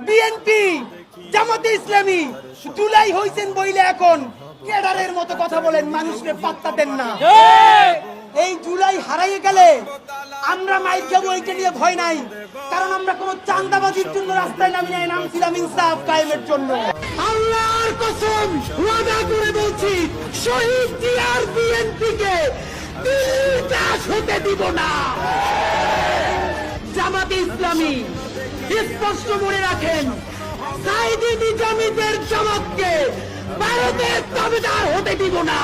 BNP জামাতে ইসলামী জুলাই হইছেন বইলে এখন ক্যাডারের মতো কথা বলেন, মানুষকে পাত্তা দেন না। এই জুলাই হারাইয়ে গেলে আমরা মাইক যাবো, এইটা নিয়ে ভয় নাই, কারণ আমরা কোনো চাঁদাবাজির জন্য রাস্তায় নামি নাই, নামছিলাম ইনসাফ কায়েমের জন্য। আল্লাহর কসম ওয়াদা করে বলছি, শহীদ জিয়ার বিএনপিকে দিল্লির দাস হতে দিব না। জামাতে ইসলামী স্পষ্ট মনে রাখেন, সাইদি নিজামীদের জামাতকে ভারতের দাবিদার হতে দিব না।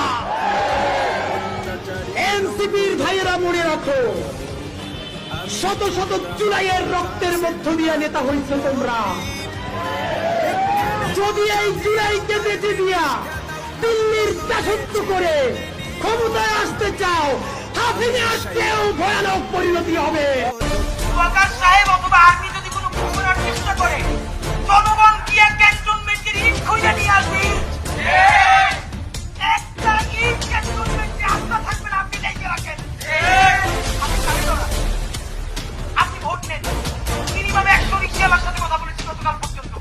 এনসিপির ভাইয়েরা মনে রাখো, শত শত জুলাইয়ের রক্তের মধ্য দিয়ে নেতা হয়েছে তোমরা। যদি এই জুলাইকে বেঁচে দিয়া দিল্লির দাসত্ব করে ক্ষমতায় আসতে চাও, হাফিজে আসতেও ভয়ানক পরিণতি হবে। সাহেব অথবা আর্মি যদি কোনো ভুল করার চেষ্টা করে, জনগণ গিয়ে ক্যান্টনমেন্টের ইট খুঁজে নিয়ে আসবে। একটা ইট ক্যান্টনমেন্টে আস্থা থাকবে না, আপনি দেখে রাখেন। আপনি ভোট নেন, মিনিমাম 100 রিক্সাওয়ালার সাথে কথা বলেছি গতকাল পর্যন্ত।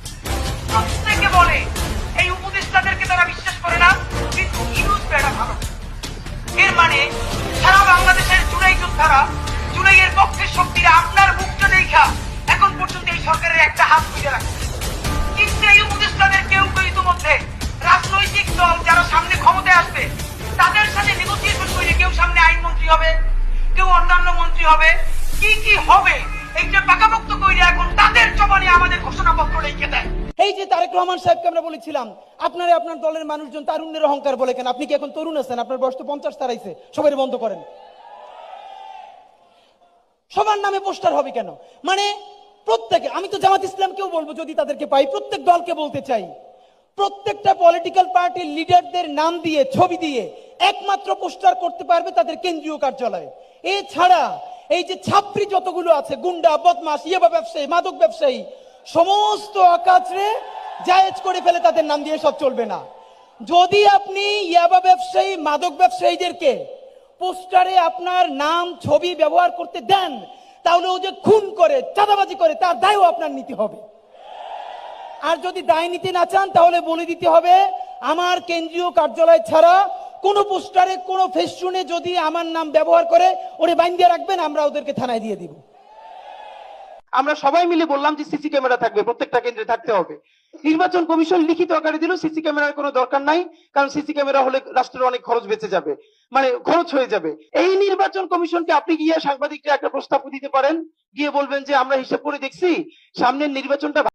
প্রত্যেকে বলে এই উপদেষ্টাদেরকে তারা বিশ্বাস করে না, কিন্তু ইউজ বেড়া ভালো। এর মানে সারা বাংলাদেশের জুলাই যোদ্ধারা, জুলাইয়ের পক্ষের শক্তিরা আপনার মুখটা দেখা এখন পর্যন্ত এই সরকারের একটা হাত বুঝে রাখে। কিন্তু এই উপদেষ্টাদের কেউ কেউ ইতিমধ্যে রাজনৈতিক দল যারা সামনে ক্ষমতায় আসবে তাদের সাথে নেগোসিয়েশন করে কেউ সামনে আইনমন্ত্রী হবে, কেউ অন্যান্য মন্ত্রী হবে, কি কি হবে এইটা পাকাপোক্ত করে এখন তাদের জবানে আমাদের ঘোষণাপত্র লিখে দেয়। এই যে তারেক রহমান সাহেবকে আমরা বলেছিলাম, আপনারা আপনার দলের মানুষজন তারুণ্যের অহংকার বলে কেন? আপনি কি এখন তরুণ আছেন? আপনার বয়স তো 50 তারাইছে, সবাই বন্ধ করেন। সবার নামে পোস্টার হবে কেন? মানে প্রত্যেকে, আমি তো জামাত ইসলামকেও বলবো যদি তাদেরকে পাই, প্রত্যেক দলকে বলতে চাই, প্রত্যেকটা পলিটিক্যাল পার্টির লিডারদের নাম দিয়ে ছবি দিয়ে একমাত্র পোস্টার করতে পারবে তাদের কেন্দ্রীয় কার্যালয়। এছাড়া এই যে ছাত্রী যতগুলো আছে, গুন্ডা, বদমাশ, ইয়াবা ব্যবসায়ী, মাদক ব্যবসায়ী, সমস্ত অকাজরে জায়েজ করে ফেলে তাদের নাম দিয়ে সব চলবে না। যদি আপনি ইয়াবা ব্যবসায়ী, মাদক ব্যবসায়ীদেরকে পোস্টারে আপনার নাম ছবি ব্যবহার করতে দেন, তাহলে ও যে খুন করে, চাঁদাবাজি করে, তার দায়ও আপনার নিতে হবে। আর যদি দায় নিতে না চান, তাহলে বলে দিতে হবে আমার কেন্দ্রীয় কার্যালয় ছাড়া কোন পোস্টারে, কোন ফেস্টুনে যদি আমার নাম ব্যবহার করে, ওরে বাইন্ধে রাখবেন, আমরা ওদেরকে থানায় দিয়ে দিব। আমরা সবাই মিলে বললাম যে সিসি ক্যামেরা থাকবে, প্রত্যেকটা কেন্দ্রে থাকতে হবে। নির্বাচন কমিশন লিখিত আকারে দিল সিসি ক্যামেরার কোনো দরকার নাই, কারণ সিসি ক্যামেরা হলে রাষ্ট্রের অনেক খরচ বেঁচে যাবে, মানে খরচ হয়ে যাবে। এই নির্বাচন কমিশনকে আপনি গিয়ে সাংবাদিকরা একটা প্রস্তাব দিতে পারেন, গিয়ে বলবেন যে আমরা হিসাব করে দেখছি সামনের নির্বাচনটা